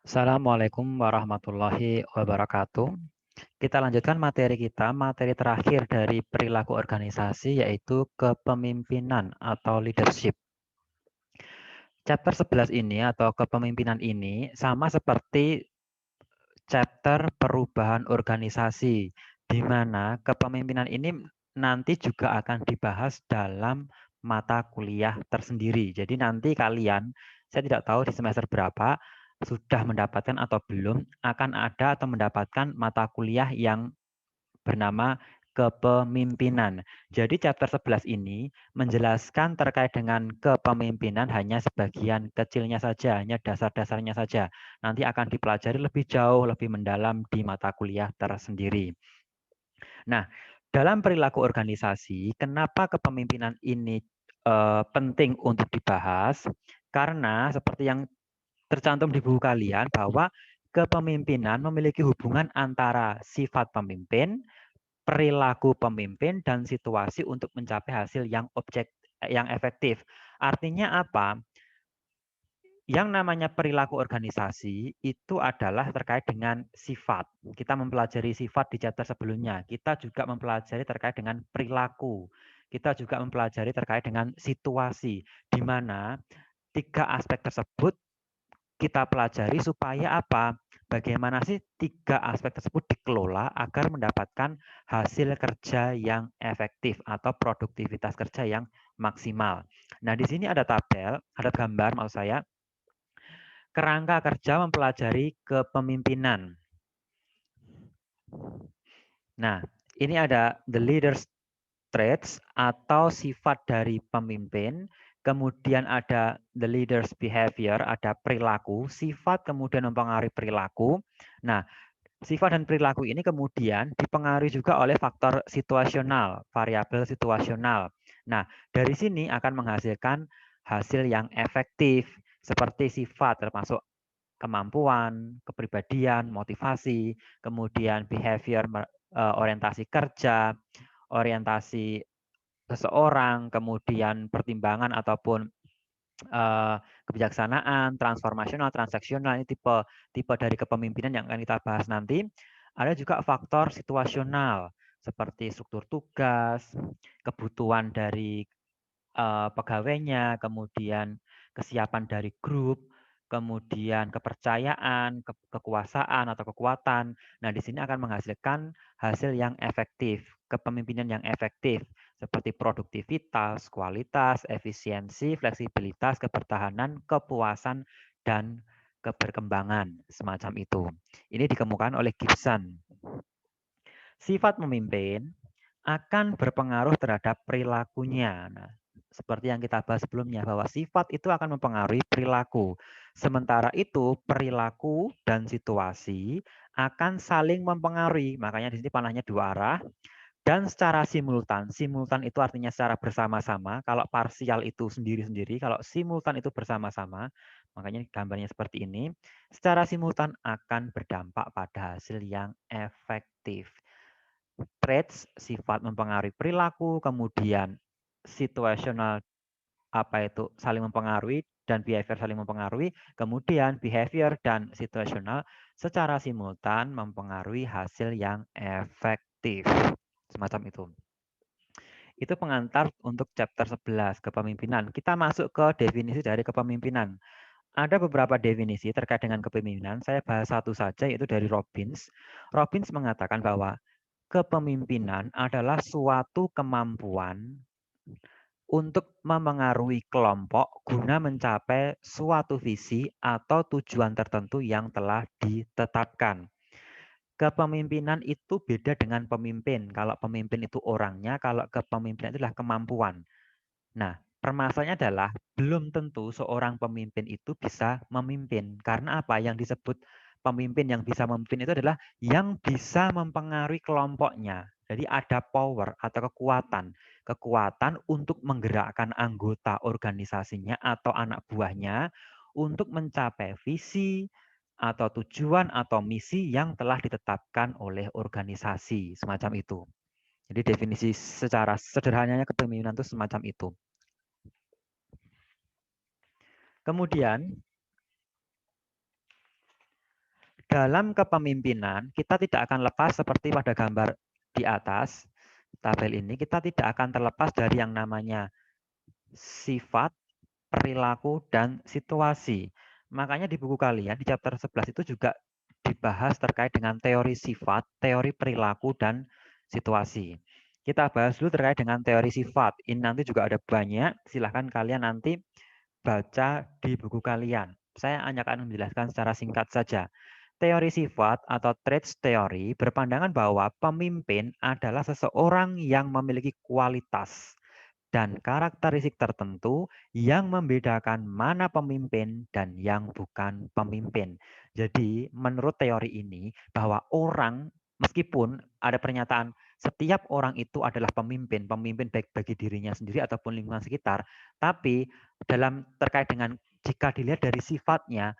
Assalamualaikum warahmatullahi wabarakatuh. Kita lanjutkan materi kita, materi terakhir dari perilaku organisasi yaitu kepemimpinan atau leadership. Chapter 11 ini atau kepemimpinan ini sama seperti chapter perubahan organisasi, di mana kepemimpinan ini nanti juga akan dibahas dalam mata kuliah tersendiri. Jadi nanti kalian, saya tidak tahu di semester berapa, sudah mendapatkan atau belum, akan ada atau mendapatkan mata kuliah yang bernama kepemimpinan. Jadi chapter 11 ini menjelaskan terkait dengan kepemimpinan hanya sebagian kecilnya saja, hanya dasar-dasarnya saja. Nanti akan dipelajari lebih jauh, lebih mendalam di mata kuliah tersendiri. Nah, dalam perilaku organisasi, kenapa kepemimpinan ini penting untuk dibahas? Karena seperti yang tercantum di buku kalian bahwa kepemimpinan memiliki hubungan antara sifat pemimpin, perilaku pemimpin, dan situasi untuk mencapai hasil yang efektif. Artinya apa? Yang namanya perilaku organisasi itu adalah terkait dengan sifat. Kita mempelajari sifat di chapter sebelumnya. Kita juga mempelajari terkait dengan perilaku. Kita juga mempelajari terkait dengan situasi, di mana tiga aspek tersebut kita pelajari supaya apa? Bagaimana sih tiga aspek tersebut dikelola agar mendapatkan hasil kerja yang efektif atau produktivitas kerja yang maksimal. Nah, di sini ada tabel, ada gambar maksud saya, kerangka kerja mempelajari kepemimpinan. Nah, ini ada the leader's traits atau sifat dari pemimpin, kemudian ada the leader's behavior, ada perilaku, sifat kemudian mempengaruhi perilaku. Nah, sifat dan perilaku ini kemudian dipengaruhi juga oleh faktor situasional, variabel situasional. Nah, dari sini akan menghasilkan hasil yang efektif, seperti sifat termasuk kemampuan, kepribadian, motivasi, kemudian behavior, orientasi kerja, orientasi seseorang, kemudian pertimbangan ataupun kebijaksanaan, transformasional, transaksional, ini tipe dari kepemimpinan yang akan kita bahas nanti. Ada juga faktor situasional seperti struktur tugas, kebutuhan dari pegawainya, kemudian kesiapan dari grup, kemudian kepercayaan, kekuasaan atau kekuatan. Nah, di sini akan menghasilkan hasil yang efektif, kepemimpinan yang efektif, seperti produktivitas, kualitas, efisiensi, fleksibilitas, kebertahanan, kepuasan, dan keberkembangan, semacam itu. Ini dikemukakan oleh Gibson. Sifat memimpin akan berpengaruh terhadap perilakunya. Nah, seperti yang kita bahas sebelumnya, bahwa sifat itu akan mempengaruhi perilaku. Sementara itu, perilaku dan situasi akan saling mempengaruhi. Makanya di sini panahnya dua arah. Dan secara simultan, simultan itu artinya secara bersama-sama. Kalau parsial itu sendiri-sendiri, kalau simultan itu bersama-sama, makanya gambarnya seperti ini. Secara simultan akan berdampak pada hasil yang efektif. Traits, sifat mempengaruhi perilaku, kemudian situasional apa itu saling mempengaruhi dan behavior saling mempengaruhi, kemudian behavior dan situasional secara simultan mempengaruhi hasil yang efektif. Semacam itu. Itu pengantar untuk chapter 11, kepemimpinan. Kita masuk ke definisi dari kepemimpinan. Ada beberapa definisi terkait dengan kepemimpinan. Saya bahas satu saja, yaitu dari Robbins. Robbins mengatakan bahwa kepemimpinan adalah suatu kemampuan untuk memengaruhi kelompok guna mencapai suatu visi atau tujuan tertentu yang telah ditetapkan. Kepemimpinan itu beda dengan pemimpin. Kalau pemimpin itu orangnya, kalau kepemimpinan itu adalah kemampuan. Nah, permasalahannya adalah belum tentu seorang pemimpin itu bisa memimpin. Karena apa? Yang disebut pemimpin yang bisa memimpin itu adalah yang bisa mempengaruhi kelompoknya. Jadi ada power atau kekuatan. Kekuatan untuk menggerakkan anggota organisasinya atau anak buahnya untuk mencapai visi atau tujuan atau misi yang telah ditetapkan oleh organisasi. Semacam itu. Jadi definisi secara sederhananya kepemimpinan itu semacam itu. Kemudian dalam kepemimpinan kita tidak akan lepas seperti pada gambar di atas tabel ini, kita tidak akan terlepas dari yang namanya sifat, perilaku, dan situasi. Makanya di buku kalian di chapter 11 itu juga dibahas terkait dengan teori sifat, teori perilaku, dan situasi. Kita bahas dulu terkait dengan teori sifat. Ini nanti juga ada banyak, silahkan kalian nanti baca di buku kalian. Saya hanya akan menjelaskan secara singkat saja. Teori sifat atau traits theory berpandangan bahwa pemimpin adalah seseorang yang memiliki kualitas dan karakteristik tertentu yang membedakan mana pemimpin dan yang bukan pemimpin. Jadi, menurut teori ini, bahwa orang, meskipun ada pernyataan setiap orang itu adalah pemimpin, pemimpin baik bagi dirinya sendiri ataupun lingkungan sekitar, tapi dalam terkait dengan jika dilihat dari sifatnya,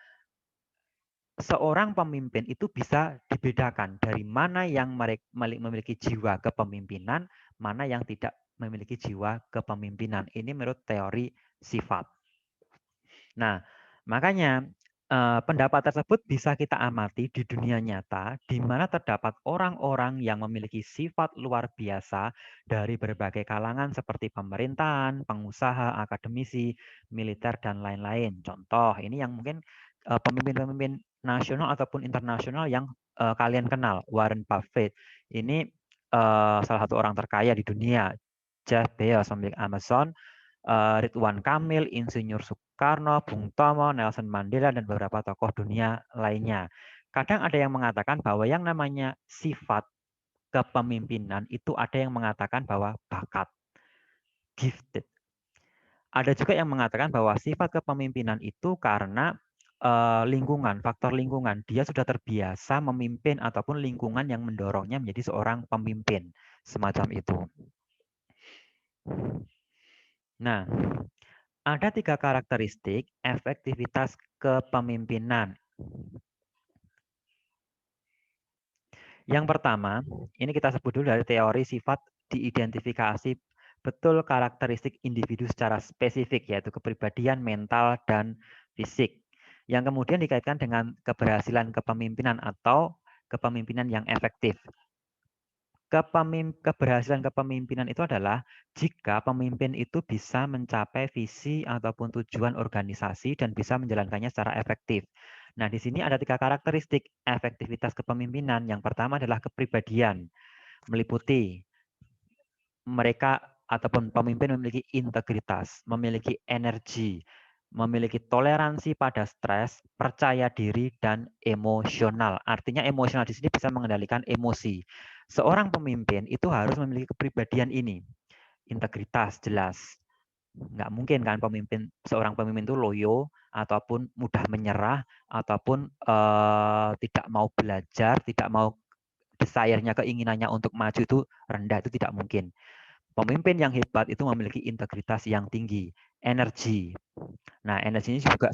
seorang pemimpin itu bisa dibedakan dari mana yang memiliki jiwa kepemimpinan, mana yang tidak memiliki jiwa kepemimpinan. Ini menurut teori sifat. Nah, makanya pendapat tersebut bisa kita amati di dunia nyata, di mana terdapat orang-orang yang memiliki sifat luar biasa dari berbagai kalangan seperti pemerintahan, pengusaha, akademisi, militer, dan lain-lain. Contoh, ini yang mungkin pemimpin-pemimpin nasional ataupun internasional yang kalian kenal. Warren Buffett, ini salah satu orang terkaya di dunia. Jeff Bezos pemilik Amazon, Ridwan Kamil, Insinyur Soekarno, Bung Tomo, Nelson Mandela, dan beberapa tokoh dunia lainnya. Kadang ada yang mengatakan bahwa yang namanya sifat kepemimpinan itu ada yang mengatakan bahwa bakat, gifted. Ada juga yang mengatakan bahwa sifat kepemimpinan itu karena lingkungan, faktor lingkungan. Dia sudah terbiasa memimpin ataupun lingkungan yang mendorongnya menjadi seorang pemimpin. Semacam itu. Nah, ada 3 karakteristik efektivitas kepemimpinan. Yang pertama, ini kita sebut dulu dari teori sifat diidentifikasi betul karakteristik individu secara spesifik, yaitu kepribadian, mental, dan fisik. Yang kemudian dikaitkan dengan keberhasilan kepemimpinan atau kepemimpinan yang efektif. Keberhasilan kepemimpinan itu adalah jika pemimpin itu bisa mencapai visi ataupun tujuan organisasi dan bisa menjalankannya secara efektif. Nah, di sini ada 3 karakteristik efektivitas kepemimpinan. Yang pertama adalah kepribadian, meliputi mereka ataupun pemimpin memiliki integritas, memiliki energi, memiliki toleransi pada stres, percaya diri, dan emosional. Artinya emosional di sini bisa mengendalikan emosi. Seorang pemimpin itu harus memiliki kepribadian ini. Integritas jelas. Nggak mungkin kan seorang pemimpin itu loyo, ataupun mudah menyerah, ataupun tidak mau belajar, tidak mau desire-nya, keinginannya untuk maju itu rendah, itu tidak mungkin. Pemimpin yang hebat itu memiliki integritas yang tinggi, energi. Nah, energi ini juga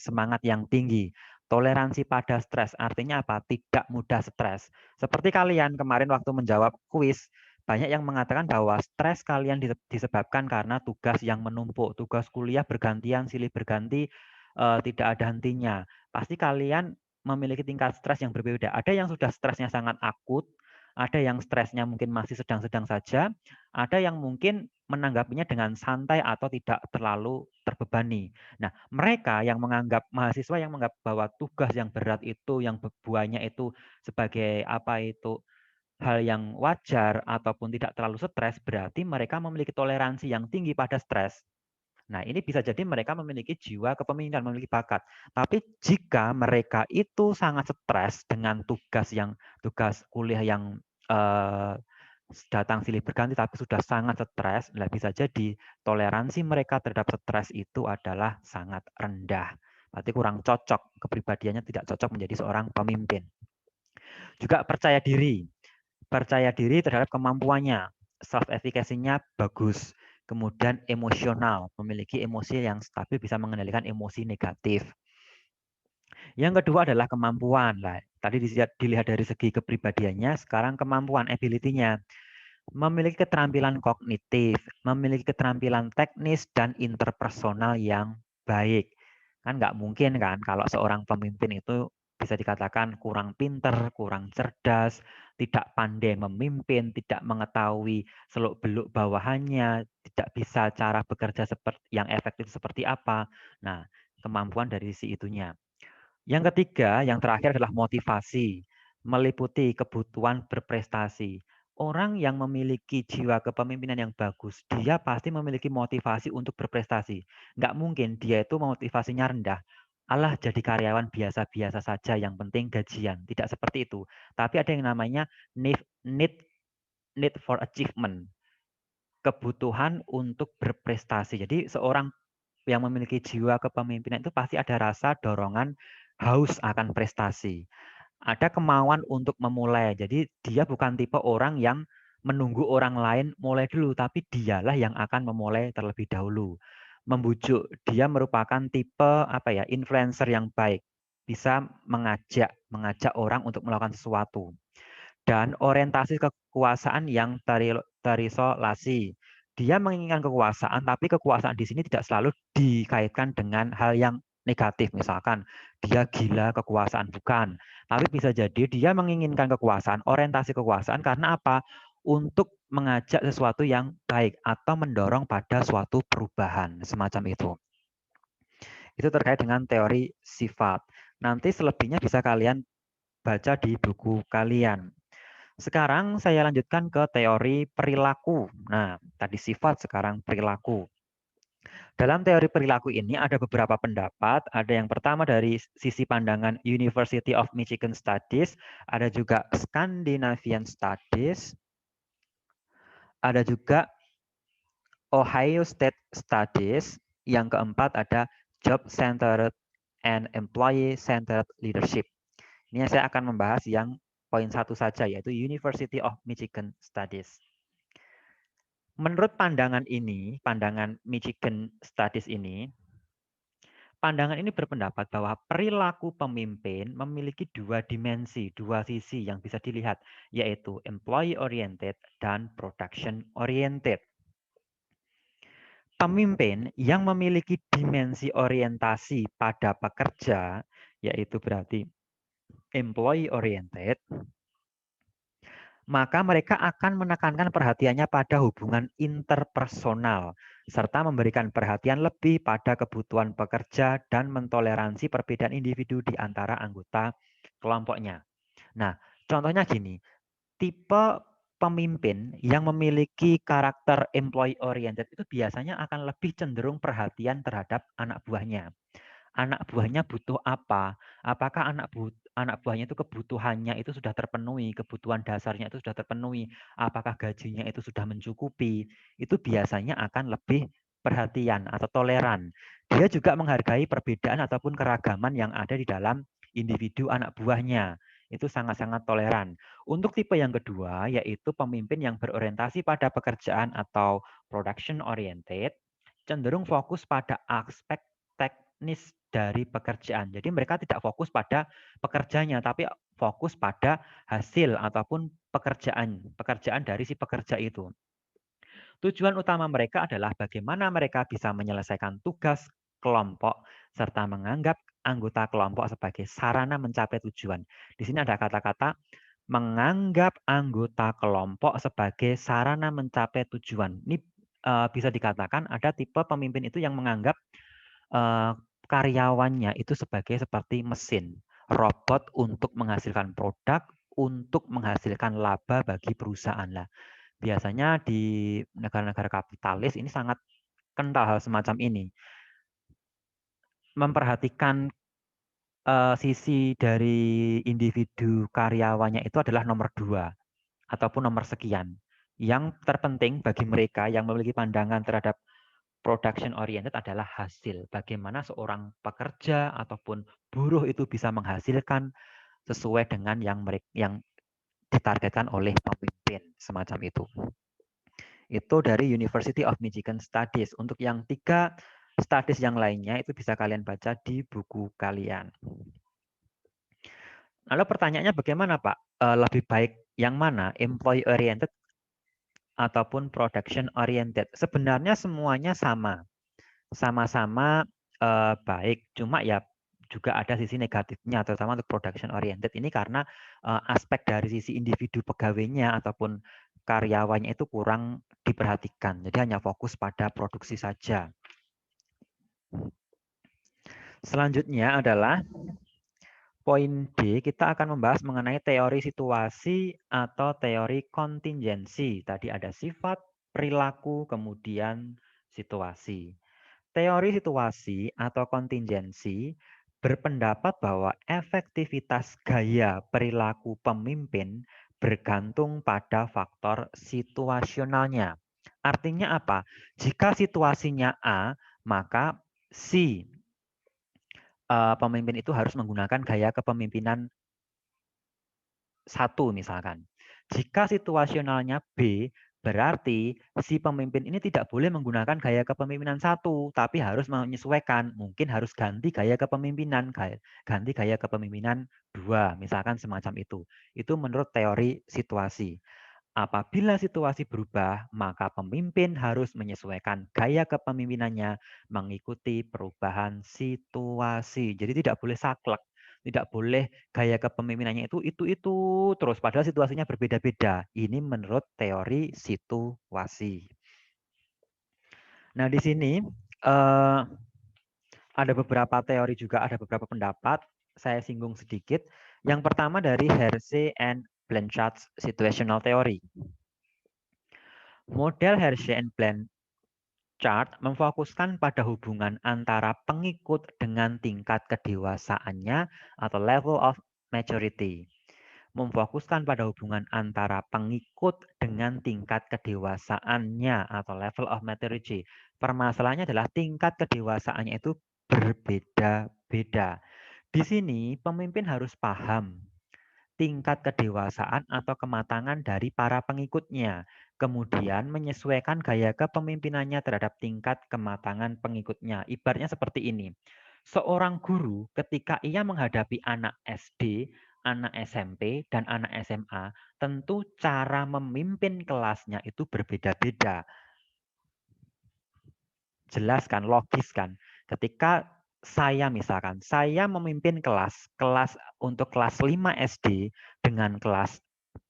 semangat yang tinggi. Toleransi pada stres, artinya apa? Tidak mudah stres. Seperti kalian kemarin waktu menjawab kuis, banyak yang mengatakan bahwa stres kalian disebabkan karena tugas yang menumpuk, tugas kuliah bergantian, silih berganti, tidak ada hentinya. Pasti kalian memiliki tingkat stres yang berbeda. Ada yang sudah stresnya sangat akut, ada yang stresnya mungkin masih sedang-sedang saja, ada yang mungkin menanggapinya dengan santai atau tidak terlalu terbebani. Nah, mereka yang menganggap mahasiswa yang menganggap bahwa tugas yang berat itu, yang bebannya itu sebagai apa itu hal yang wajar ataupun tidak terlalu stres, berarti mereka memiliki toleransi yang tinggi pada stres. Nah, ini bisa jadi mereka memiliki jiwa kepemimpinan, memiliki bakat. Tapi jika mereka itu sangat stres dengan tugas kuliah yang datang silih berganti tapi sudah sangat stres, bisa jadi toleransi mereka terhadap stres itu adalah sangat rendah. Berarti kurang cocok, kepribadiannya tidak cocok menjadi seorang pemimpin. Juga percaya diri terhadap kemampuannya, self efficacy-nya bagus. Kemudian emosional, memiliki emosi yang stabil, bisa mengendalikan emosi negatif. Yang kedua adalah kemampuan. Tadi dilihat dari segi kepribadiannya, sekarang kemampuan, ability-nya. Memiliki keterampilan kognitif, memiliki keterampilan teknis dan interpersonal yang baik. Kan nggak mungkin kan kalau seorang pemimpin itu bisa dikatakan kurang pinter, kurang cerdas, tidak pandai memimpin, tidak mengetahui seluk-beluk bawahannya, tidak bisa cara bekerja yang efektif seperti apa. Nah, kemampuan dari si itunya. Yang ketiga, yang terakhir adalah motivasi, meliputi kebutuhan berprestasi. Orang yang memiliki jiwa kepemimpinan yang bagus, dia pasti memiliki motivasi untuk berprestasi. Nggak mungkin dia itu motivasinya rendah. Alah, jadi karyawan biasa-biasa saja, yang penting gajian. Tidak seperti itu. Tapi ada yang namanya need, need, need for achievement. Kebutuhan untuk berprestasi. Jadi seorang yang memiliki jiwa kepemimpinan itu pasti ada rasa dorongan haus akan prestasi. Ada kemauan untuk memulai. Jadi dia bukan tipe orang yang menunggu orang lain mulai dulu, tapi dialah yang akan memulai terlebih dahulu. Membujuk, dia merupakan tipe influencer yang baik, bisa mengajak orang untuk melakukan sesuatu. Dan orientasi kekuasaan yang terisolasi. Dia menginginkan kekuasaan, tapi kekuasaan di sini tidak selalu dikaitkan dengan hal yang negatif. Misalkan dia gila kekuasaan, bukan. Tapi bisa jadi dia menginginkan kekuasaan, orientasi kekuasaan karena apa? Untuk mengajak sesuatu yang baik atau mendorong pada suatu perubahan, semacam itu. Itu terkait dengan teori sifat. Nanti selebihnya bisa kalian baca di buku kalian. Sekarang saya lanjutkan ke teori perilaku. Nah, tadi sifat, sekarang perilaku. Dalam teori perilaku ini ada beberapa pendapat. Ada yang pertama dari sisi pandangan University of Michigan Studies, ada juga Scandinavian Studies, ada juga Ohio State Studies, yang keempat ada Job Centered and Employee Centered Leadership. Ini saya akan membahas yang poin satu saja, yaitu University of Michigan Studies. Menurut pandangan ini, pandangan Michigan Studies ini, pandangan ini berpendapat bahwa perilaku pemimpin memiliki dua dimensi, dua sisi yang bisa dilihat, yaitu employee oriented dan production oriented. Pemimpin yang memiliki dimensi orientasi pada pekerja, yaitu berarti employee oriented, maka mereka akan menekankan perhatiannya pada hubungan interpersonal, serta memberikan perhatian lebih pada kebutuhan pekerja dan mentoleransi perbedaan individu di antara anggota kelompoknya. Nah, contohnya gini, tipe pemimpin yang memiliki karakter employee oriented itu biasanya akan lebih cenderung perhatian terhadap anak buahnya. Anak buahnya butuh apa? Apakah anak buahnya itu kebutuhannya itu sudah terpenuhi, kebutuhan dasarnya itu sudah terpenuhi, apakah gajinya itu sudah mencukupi? Itu biasanya akan lebih perhatian atau toleran. Dia juga menghargai perbedaan ataupun keragaman yang ada di dalam individu anak buahnya. Itu sangat-sangat toleran. Untuk tipe yang kedua, yaitu pemimpin yang berorientasi pada pekerjaan atau production oriented, cenderung fokus pada aspek teknis dari pekerjaan. Jadi mereka tidak fokus pada pekerjanya, tapi fokus pada hasil ataupun pekerjaan dari si pekerja itu. Tujuan utama mereka adalah bagaimana mereka bisa menyelesaikan tugas kelompok serta menganggap anggota kelompok sebagai sarana mencapai tujuan. Di sini ada kata-kata menganggap anggota kelompok sebagai sarana mencapai tujuan. Ini bisa dikatakan ada tipe pemimpin itu yang menganggap karyawannya itu seperti mesin, robot untuk menghasilkan produk, untuk menghasilkan laba bagi perusahaan lah. Biasanya di negara-negara kapitalis ini sangat kental hal semacam ini. Memperhatikan sisi dari individu karyawannya itu adalah nomor 2 ataupun nomor sekian. Yang terpenting bagi mereka yang memiliki pandangan terhadap production oriented adalah hasil. Bagaimana seorang pekerja ataupun buruh itu bisa menghasilkan sesuai dengan yang ditargetkan oleh pemimpin, semacam itu. Itu dari University of Michigan Studies. Untuk yang 3 studies yang lainnya itu bisa kalian baca di buku kalian. Lalu pertanyaannya bagaimana Pak? Lebih baik yang mana? Employee oriented ataupun production oriented? Sebenarnya semuanya sama. Sama-sama baik. Cuma ya juga ada sisi negatifnya, terutama untuk production oriented ini karena aspek dari sisi individu pegawainya ataupun karyawannya itu kurang diperhatikan. Jadi hanya fokus pada produksi saja. Selanjutnya adalah poin D, kita akan membahas mengenai teori situasi atau teori kontingensi. Tadi ada sifat, perilaku, kemudian situasi. Teori situasi atau kontingensi berpendapat bahwa efektivitas gaya perilaku pemimpin bergantung pada faktor situasionalnya. Artinya apa? Jika situasinya A, maka si pemimpin itu harus menggunakan gaya kepemimpinan 1 misalkan. Jika situasionalnya B, berarti si pemimpin ini tidak boleh menggunakan gaya kepemimpinan 1, tapi harus menyesuaikan. Mungkin harus ganti gaya kepemimpinan, ganti gaya kepemimpinan 2, misalkan semacam itu. Itu menurut teori situasi. Apabila situasi berubah, maka pemimpin harus menyesuaikan gaya kepemimpinannya mengikuti perubahan situasi. Jadi tidak boleh saklek, tidak boleh gaya kepemimpinannya itu terus padahal situasinya berbeda-beda. Ini menurut teori situasi. Nah, di sini ada beberapa teori juga, ada beberapa pendapat. Saya singgung sedikit. Yang pertama dari Hersey and Blanchard's Situational Theory. Model Hersey and Blanchard memfokuskan pada hubungan antara pengikut dengan tingkat kedewasaannya atau level of maturity. Memfokuskan pada hubungan antara pengikut dengan tingkat kedewasaannya atau level of maturity. Permasalahannya adalah tingkat kedewasaannya itu berbeda-beda. Di sini pemimpin harus paham tingkat kedewasaan atau kematangan dari para pengikutnya. Kemudian menyesuaikan gaya kepemimpinannya terhadap tingkat kematangan pengikutnya. Ibaratnya seperti ini. Seorang guru ketika ia menghadapi anak SD, anak SMP, dan anak SMA, tentu cara memimpin kelasnya itu berbeda-beda. Jelas kan, logis kan. Ketika saya misalkan, saya memimpin kelas untuk kelas 5 SD dengan kelas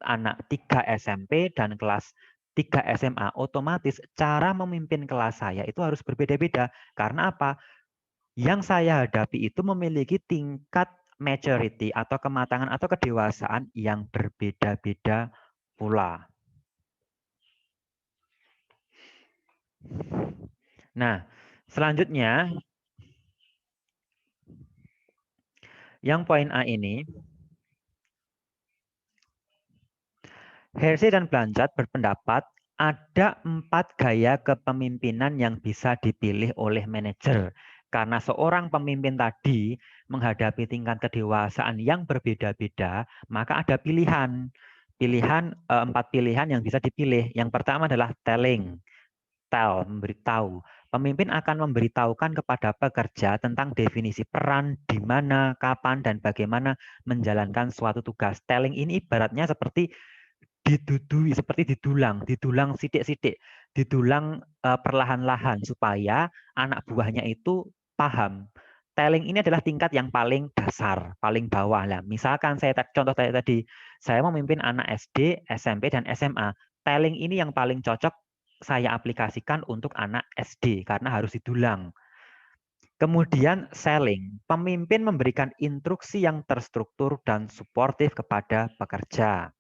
anak 3 SMP dan kelas 3 SMA, otomatis cara memimpin kelas saya itu harus berbeda-beda. Karena apa? Yang saya hadapi itu memiliki tingkat maturity atau kematangan atau kedewasaan yang berbeda-beda pula. Nah, selanjutnya yang poin A ini, Hersey dan Blanchard berpendapat ada 4 gaya kepemimpinan yang bisa dipilih oleh manajer. Karena seorang pemimpin tadi menghadapi tingkat kedewasaan yang berbeda-beda, maka ada pilihan. 4 pilihan yang bisa dipilih. Yang pertama adalah telling. Tell, memberitahu. Pemimpin akan memberitahukan kepada pekerja tentang definisi peran, di mana, kapan, dan bagaimana menjalankan suatu tugas. Telling ini ibaratnya seperti didudui, seperti didulang sidik-sidik, didulang perlahan-lahan supaya anak buahnya itu paham. Telling ini adalah tingkat yang paling dasar, paling bawah lah. Misalkan saya contoh tadi, saya memimpin anak SD, SMP, dan SMA. Telling ini yang paling cocok saya aplikasikan untuk anak SD karena harus didulang. Kemudian selling, pemimpin memberikan instruksi yang terstruktur dan suportif kepada pekerja.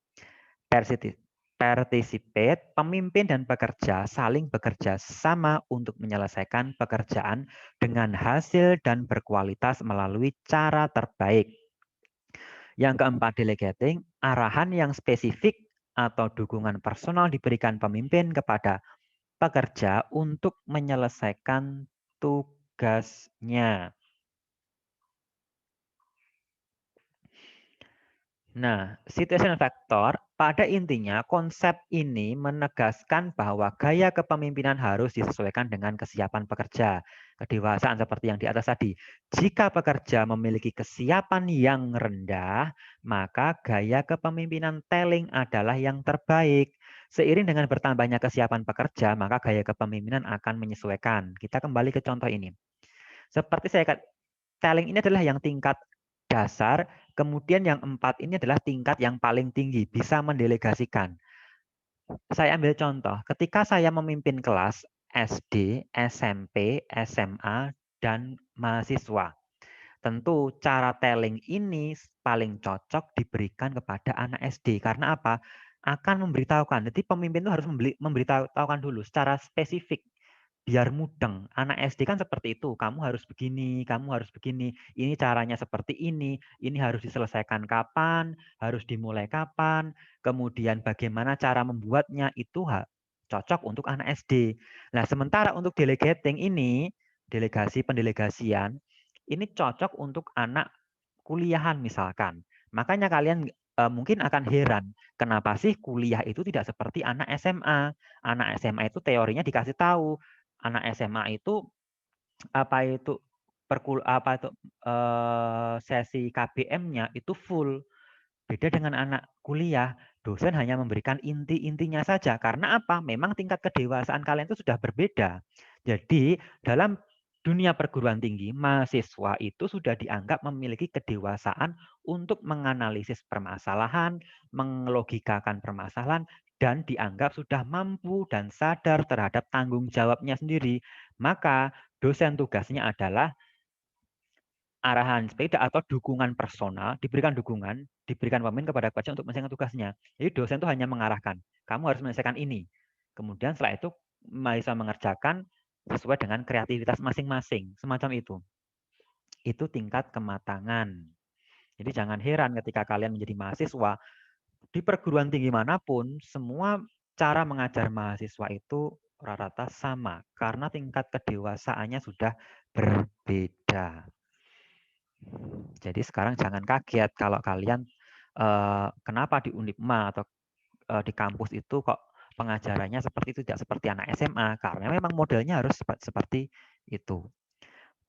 Participate, pemimpin dan pekerja saling bekerja sama untuk menyelesaikan pekerjaan dengan hasil dan berkualitas melalui cara terbaik. Yang keempat, delegating, arahan yang spesifik atau dukungan personal diberikan pemimpin kepada pekerja untuk menyelesaikan tugasnya. Nah, situation factor pada intinya konsep ini menegaskan bahwa gaya kepemimpinan harus disesuaikan dengan kesiapan pekerja. Kedewasaan seperti yang di atas tadi. Jika pekerja memiliki kesiapan yang rendah, maka gaya kepemimpinan telling adalah yang terbaik. Seiring dengan bertambahnya kesiapan pekerja, maka gaya kepemimpinan akan menyesuaikan. Kita kembali ke contoh ini. Seperti saya telling ini adalah yang tingkat dasar, kemudian yang 4 ini adalah tingkat yang paling tinggi, bisa mendelegasikan. Saya ambil contoh, ketika saya memimpin kelas SD, SMP, SMA, dan mahasiswa. Tentu cara telling ini paling cocok diberikan kepada anak SD. Karena apa? Akan memberitahukan. Jadi pemimpin itu harus memberitahukan dulu secara spesifik. Biar mudeng. Anak SD kan seperti itu. Kamu harus begini, kamu harus begini. Ini caranya seperti ini harus diselesaikan kapan, harus dimulai kapan, kemudian bagaimana cara membuatnya, itu cocok untuk anak SD. Nah, sementara untuk delegating ini, pendelegasian, ini cocok untuk anak kuliahan misalkan. Makanya kalian mungkin akan heran, kenapa sih kuliah itu tidak seperti anak SMA? Anak SMA itu teorinya dikasih tahu, anak SMA itu sesi KBM-nya itu full. Beda dengan anak kuliah, dosen hanya memberikan inti-intinya saja. Karena apa? Memang tingkat kedewasaan kalian itu sudah berbeda. Jadi dalam dunia perguruan tinggi, mahasiswa itu sudah dianggap memiliki kedewasaan untuk menganalisis permasalahan, melogikakan permasalahan, dan dianggap sudah mampu dan sadar terhadap tanggung jawabnya sendiri. Maka dosen tugasnya adalah arahan sepeda atau dukungan personal, diberikan pemimpin kepada pelajar untuk menyelesaikan tugasnya. Jadi dosen itu hanya mengarahkan, kamu harus menyelesaikan ini. Kemudian setelah itu mahasiswa mengerjakan sesuai dengan kreativitas masing-masing, semacam itu. Itu tingkat kematangan. Jadi jangan heran ketika kalian menjadi mahasiswa, di perguruan tinggi manapun, semua cara mengajar mahasiswa itu rata-rata sama, karena tingkat kedewasaannya sudah berbeda. Jadi sekarang jangan kaget kalau kalian kenapa di Unipma atau di kampus itu kok pengajarannya seperti itu, tidak seperti anak SMA, karena memang modelnya harus seperti itu.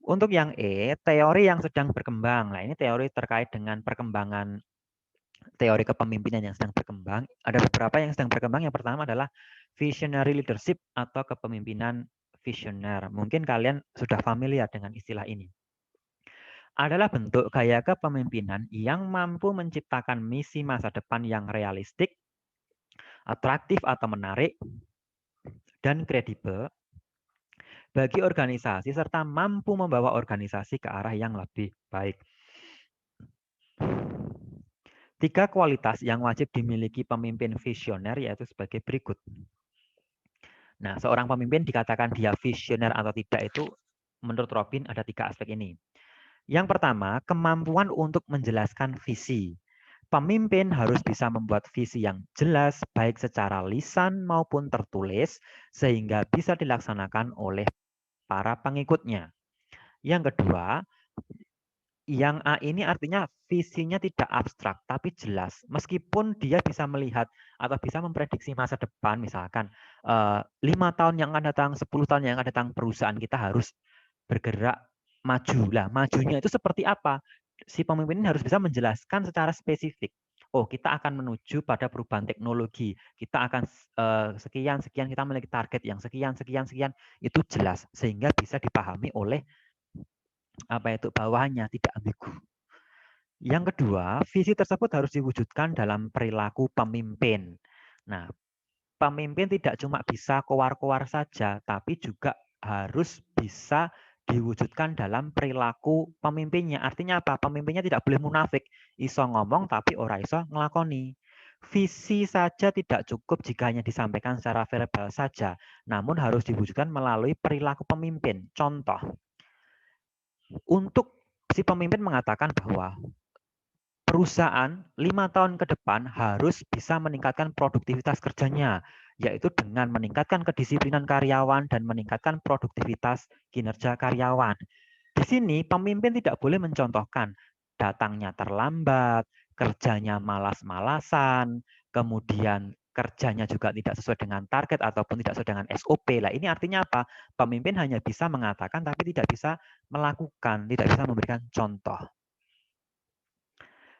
Untuk yang E, teori yang sedang berkembang. Nah, ini teori terkait dengan perkembangan teori kepemimpinan yang sedang berkembang. Ada beberapa yang sedang berkembang. Yang pertama adalah visionary leadership atau kepemimpinan visioner. Mungkin kalian sudah familiar dengan istilah ini. Adalah bentuk gaya kepemimpinan yang mampu menciptakan misi masa depan yang realistik, atraktif atau menarik, dan kredibel bagi organisasi serta mampu membawa organisasi ke arah yang lebih baik. 3 kualitas yang wajib dimiliki pemimpin visioner yaitu sebagai berikut. Nah, seorang pemimpin dikatakan dia visioner atau tidak itu menurut Robin ada 3 aspek ini. Yang pertama, kemampuan untuk menjelaskan visi. Pemimpin harus bisa membuat visi yang jelas, baik secara lisan maupun tertulis, sehingga bisa dilaksanakan oleh para pengikutnya. Yang kedua, yang A ini artinya visinya tidak abstrak, tapi jelas. Meskipun dia bisa melihat atau bisa memprediksi masa depan, misalkan 5 tahun yang akan datang, 10 tahun yang akan datang, perusahaan kita harus bergerak maju. Lah, majunya itu seperti apa? Si pemimpin ini harus bisa menjelaskan secara spesifik. Oh, kita akan menuju pada perubahan teknologi. Kita akan sekian kita memiliki target yang sekian itu jelas sehingga bisa dipahami oleh bawahannya, tidak ambigu. Yang kedua, visi tersebut harus diwujudkan dalam perilaku pemimpin. Nah, pemimpin tidak cuma bisa kowar-kowar saja, tapi juga harus bisa diwujudkan dalam perilaku pemimpinnya. Artinya apa? Pemimpinnya tidak boleh munafik. Iso ngomong tapi ora iso ngelakoni. Visi saja tidak cukup jika hanya disampaikan secara verbal saja, namun harus diwujudkan melalui perilaku pemimpin. Contoh, untuk si pemimpin mengatakan bahwa perusahaan 5 tahun ke depan harus bisa meningkatkan produktivitas kerjanya, yaitu dengan meningkatkan kedisiplinan karyawan dan meningkatkan produktivitas kinerja karyawan. Di sini pemimpin tidak boleh mencontohkan datangnya terlambat, kerjanya malas-malasan, kemudian kerjanya juga tidak sesuai dengan target ataupun tidak sesuai dengan SOP. Lah ini artinya apa? Pemimpin hanya bisa mengatakan tapi tidak bisa melakukan, tidak bisa memberikan contoh.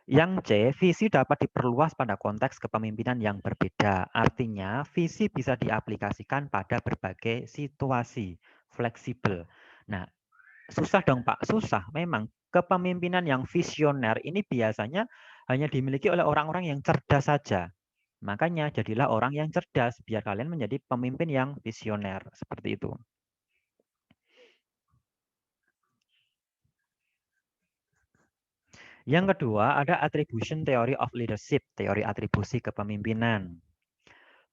Yang C, visi dapat diperluas pada konteks kepemimpinan yang berbeda. Artinya, visi bisa diaplikasikan pada berbagai situasi, fleksibel. Nah, susah dong Pak, susah memang. kepemimpinan yang visioner ini biasanya hanya dimiliki oleh orang-orang yang cerdas saja. Makanya jadilah orang yang cerdas biar kalian menjadi pemimpin yang visioner. Seperti itu. Yang kedua ada attribution theory of leadership, teori atribusi kepemimpinan.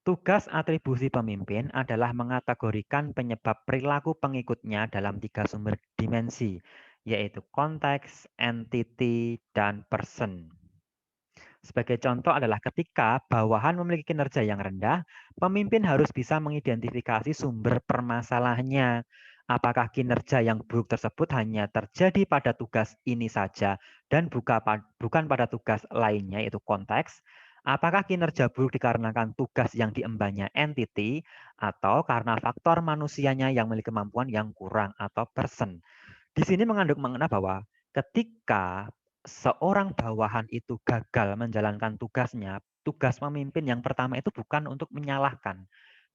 Tugas atribusi pemimpin adalah mengategorikan penyebab perilaku pengikutnya dalam 3 sumber dimensi, yaitu konteks, entity, dan person. Sebagai contoh adalah ketika bawahan memiliki kinerja yang rendah, pemimpin harus bisa mengidentifikasi sumber permasalahannya. Apakah kinerja yang buruk tersebut hanya terjadi pada tugas ini saja dan bukan pada tugas lainnya, yaitu konteks? Apakah kinerja buruk dikarenakan tugas yang diembannya entity atau karena faktor manusianya yang memiliki kemampuan yang kurang atau person? Di sini mengandung makna bahwa ketika seorang bawahan itu gagal menjalankan tugasnya, tugas pemimpin yang pertama itu bukan untuk menyalahkan,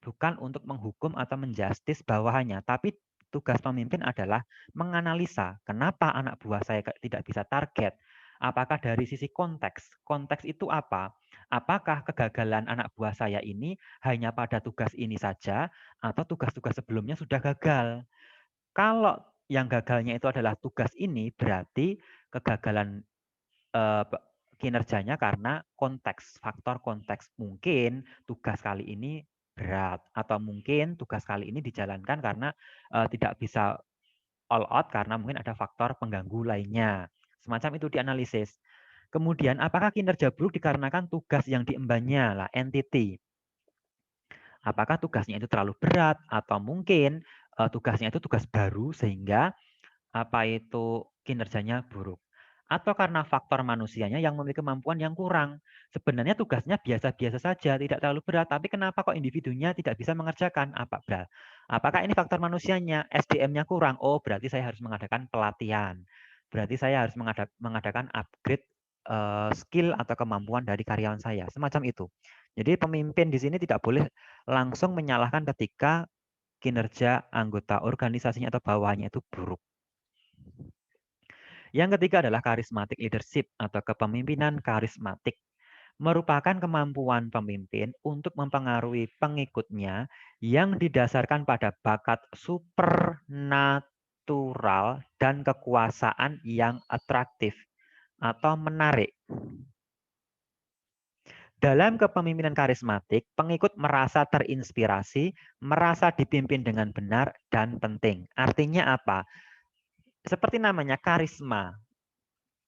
bukan untuk menghukum atau menjustis bawahannya, tapi tugas pemimpin adalah menganalisa kenapa anak buah saya tidak bisa target. Apakah dari sisi konteks? Konteks itu apa? Apakah kegagalan anak buah saya ini hanya pada tugas ini saja atau tugas-tugas sebelumnya sudah gagal? Kalau yang gagalnya itu adalah tugas ini, berarti kegagalan kinerjanya karena konteks, faktor konteks. Mungkin tugas kali ini berat atau mungkin tugas kali ini dijalankan karena tidak bisa all out karena mungkin ada faktor pengganggu lainnya. Semacam itu dianalisis. Kemudian apakah kinerja buruk dikarenakan tugas yang diembannya lah entity. Apakah tugasnya itu terlalu berat atau mungkin tugasnya itu tugas baru sehingga apa itu kinerjanya buruk. Atau karena faktor manusianya yang memiliki kemampuan yang kurang. Sebenarnya tugasnya biasa-biasa saja, tidak terlalu berat, tapi kenapa kok individunya tidak bisa mengerjakan? Apakah ini faktor manusianya, SDM-nya kurang? Oh, berarti saya harus mengadakan pelatihan. Berarti saya harus mengadakan upgrade skill atau kemampuan dari karyawan saya. Semacam itu. Jadi pemimpin di sini tidak boleh langsung menyalahkan ketika kinerja anggota organisasinya atau bawahannya itu buruk. Yang ketiga adalah charismatic leadership atau kepemimpinan karismatik. Merupakan kemampuan pemimpin untuk mempengaruhi pengikutnya yang didasarkan pada bakat supernatural dan kekuasaan yang atraktif atau menarik. Dalam kepemimpinan karismatik, pengikut merasa terinspirasi, merasa dipimpin dengan benar dan penting. Artinya apa? Seperti namanya karisma.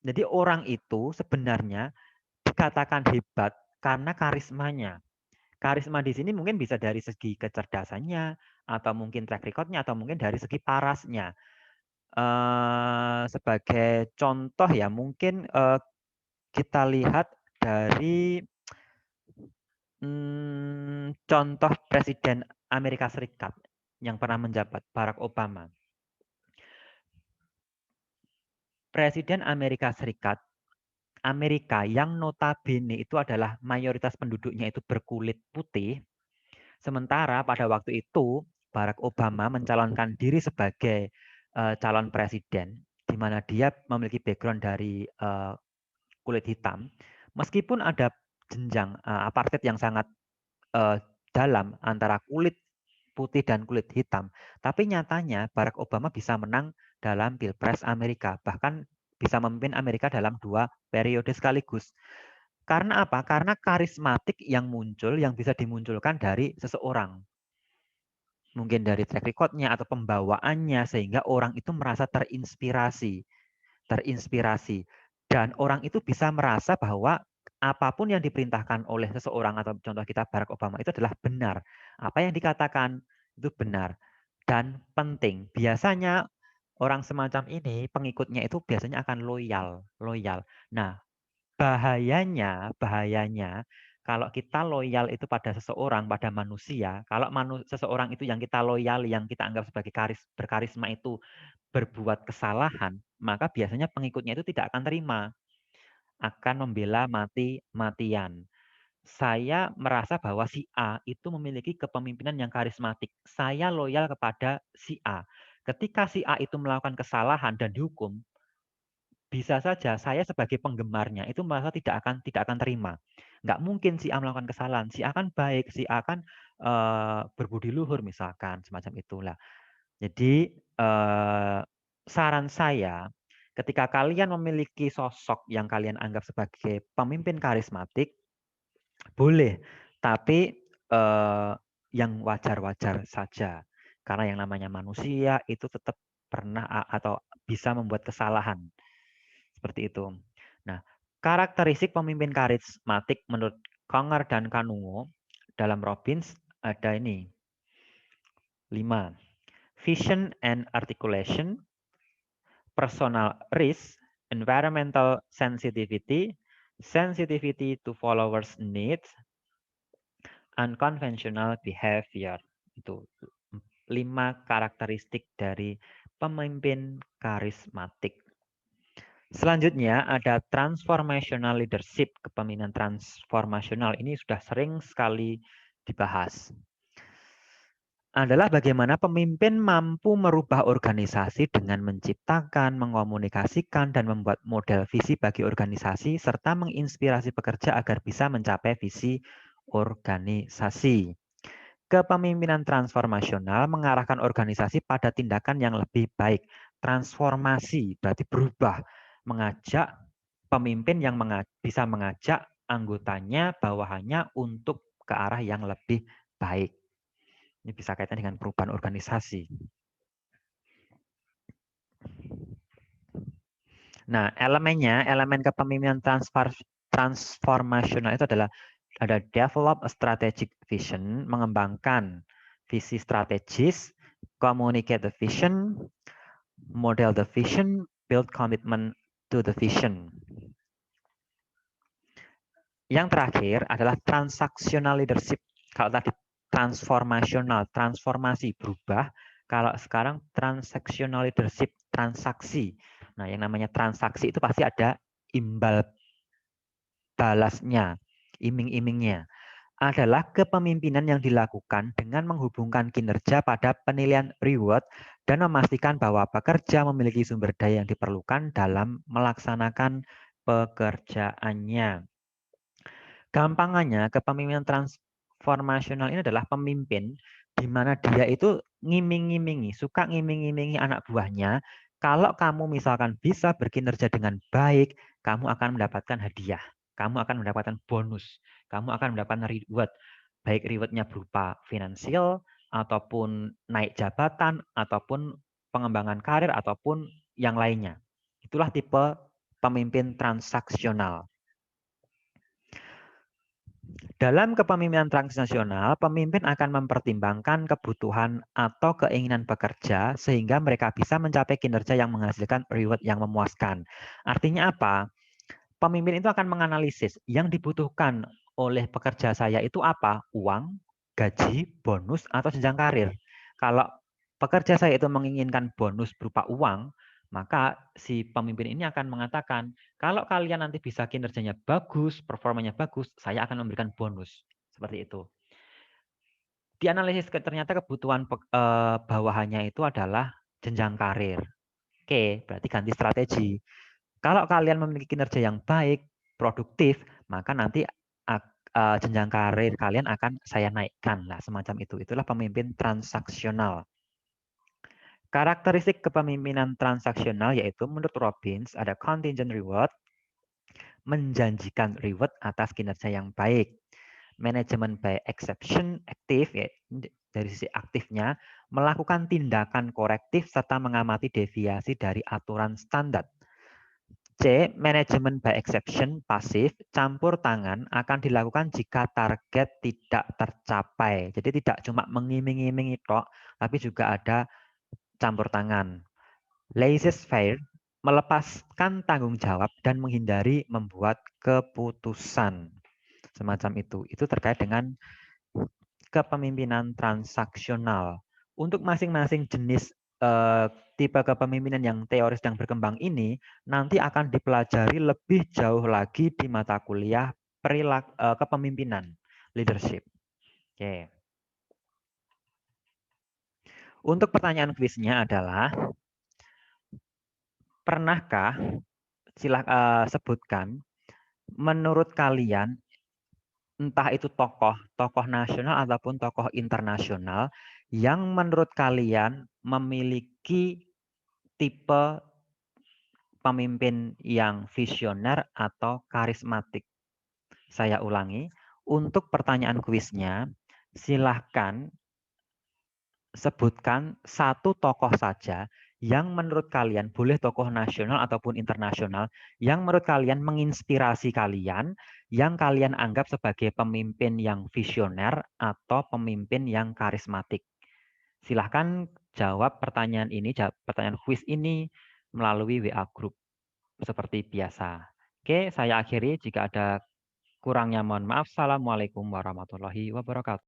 Jadi orang itu sebenarnya dikatakan hebat karena karismanya. Karisma di sini mungkin bisa dari segi kecerdasannya, atau mungkin track record-nya, atau mungkin dari segi parasnya. Sebagai contoh ya, mungkin kita lihat dari contoh Presiden Amerika Serikat yang pernah menjabat, Barack Obama. Presiden Amerika Serikat Amerika yang notabene itu adalah mayoritas penduduknya itu berkulit putih, sementara pada waktu itu Barack Obama mencalonkan diri sebagai calon presiden, di mana dia memiliki background dari kulit hitam, meskipun ada jenjang apartheid yang sangat dalam antara kulit putih dan kulit hitam, tapi nyatanya Barack Obama bisa menang dalam Pilpres Amerika, bahkan bisa memimpin Amerika dalam 2 periode sekaligus. Karena apa? Karena karismatik yang muncul, yang bisa dimunculkan dari seseorang. Mungkin dari track record-nya atau pembawaannya, sehingga orang itu merasa terinspirasi. Terinspirasi. Dan orang itu bisa merasa bahwa apapun yang diperintahkan oleh seseorang, atau contoh kita Barack Obama, itu adalah benar. Apa yang dikatakan itu benar dan penting. Biasanya orang semacam ini, pengikutnya itu biasanya akan loyal. Nah, bahayanya kalau kita loyal itu pada seseorang, pada manusia, kalau seseorang itu yang kita loyal, yang kita anggap sebagai berkarisma itu berbuat kesalahan, maka biasanya pengikutnya itu tidak akan terima, akan membela mati-matian. Saya merasa bahwa si A itu memiliki kepemimpinan yang karismatik. Saya loyal kepada si A. Ketika si A itu melakukan kesalahan dan dihukum, bisa saja saya sebagai penggemarnya itu merasa tidak akan terima. Nggak mungkin si A melakukan kesalahan, si A kan baik, si A kan berbudi luhur misalkan, semacam itulah. Jadi saran saya, ketika kalian memiliki sosok yang kalian anggap sebagai pemimpin karismatik, boleh, tapi yang wajar-wajar saja. Karena yang namanya manusia itu tetap pernah atau bisa membuat kesalahan. Seperti itu. Nah, karakteristik pemimpin karismatik menurut Conger dan Kanungo dalam Robbins ada ini. 5. Vision and articulation, personal risk, environmental sensitivity, sensitivity to followers' needs, unconventional behavior. Itu 5 karakteristik dari pemimpin karismatik. Selanjutnya ada transformational leadership, kepemimpinan transformasional. Ini sudah sering sekali dibahas. Adalah bagaimana pemimpin mampu merubah organisasi dengan menciptakan, mengkomunikasikan, dan membuat model visi bagi organisasi, serta menginspirasi pekerja agar bisa mencapai visi organisasi. Kepemimpinan transformasional mengarahkan organisasi pada tindakan yang lebih baik. Transformasi berarti berubah, mengajak pemimpin yang bisa mengajak anggotanya, bawahannya untuk ke arah yang lebih baik. Ini bisa kaitan dengan perubahan organisasi. Nah, elemen kepemimpinan transformasional itu adalah ada develop a strategic vision, mengembangkan visi strategis, communicate the vision, model the vision, build commitment to the vision. Yang terakhir adalah transactional leadership. Kalau tadi transformasional, transformasi, berubah. Kalau sekarang transactional leadership, transaksi. Nah, yang namanya transaksi itu pasti ada imbal balasnya, iming-imingnya. Adalah kepemimpinan yang dilakukan dengan menghubungkan kinerja pada penilaian reward dan memastikan bahwa pekerja memiliki sumber daya yang diperlukan dalam melaksanakan pekerjaannya. Gampangannya, kepemimpinan transformasional ini adalah pemimpin di mana dia itu ngiming-ngimingi, suka ngiming-ngimingi anak buahnya. Kalau kamu misalkan bisa berkinerja dengan baik, kamu akan mendapatkan hadiah. Kamu akan mendapatkan bonus. Kamu akan mendapatkan reward. Baik rewardnya berupa finansial, ataupun naik jabatan, ataupun pengembangan karir, ataupun yang lainnya. Itulah tipe pemimpin transaksional. Dalam kepemimpinan transnasional, pemimpin akan mempertimbangkan kebutuhan atau keinginan pekerja sehingga mereka bisa mencapai kinerja yang menghasilkan reward yang memuaskan. Artinya apa? Pemimpin itu akan menganalisis yang dibutuhkan oleh pekerja saya itu apa? Uang, gaji, bonus, atau jenjang karir. Kalau pekerja saya itu menginginkan bonus berupa uang, maka si pemimpin ini akan mengatakan, kalau kalian nanti bisa kinerjanya bagus, performanya bagus, saya akan memberikan bonus. Seperti itu. Dianalisis ternyata kebutuhan bawahannya itu adalah jenjang karir. Oke, berarti ganti strategi. Kalau kalian memiliki kinerja yang baik, produktif, maka nanti jenjang karir kalian akan saya naikkan. Lah, semacam itu. Itulah pemimpin transaksional. Karakteristik kepemimpinan transaksional yaitu menurut Robbins ada contingent reward, menjanjikan reward atas kinerja yang baik. Manajemen by exception, aktif ya, dari sisi aktifnya, melakukan tindakan korektif serta mengamati deviasi dari aturan standar. C. Manajemen by exception, pasif, campur tangan akan dilakukan jika target tidak tercapai. Jadi tidak cuma mengiming-imingi tok, tapi juga ada campur tangan. Laissez-faire, melepaskan tanggung jawab dan menghindari membuat keputusan. Semacam itu. Itu terkait dengan kepemimpinan transaksional. Untuk masing-masing jenis tipe kepemimpinan yang teoris yang berkembang ini nanti akan dipelajari lebih jauh lagi di mata kuliah kepemimpinan, leadership. Oke. Untuk pertanyaan kuisnya adalah, pernahkah sebutkan menurut kalian, entah itu tokoh nasional ataupun tokoh internasional yang menurut kalian memiliki tipe pemimpin yang visioner atau karismatik. Saya ulangi, untuk pertanyaan kuisnya, silahkan sebutkan satu tokoh saja yang menurut kalian, boleh tokoh nasional ataupun internasional, yang menurut kalian menginspirasi kalian, yang kalian anggap sebagai pemimpin yang visioner atau pemimpin yang karismatik. Silahkan jawab pertanyaan ini, pertanyaan kuis ini melalui WA Group seperti biasa. Oke, saya akhiri. Jika ada kurangnya mohon maaf. Assalamualaikum warahmatullahi wabarakatuh.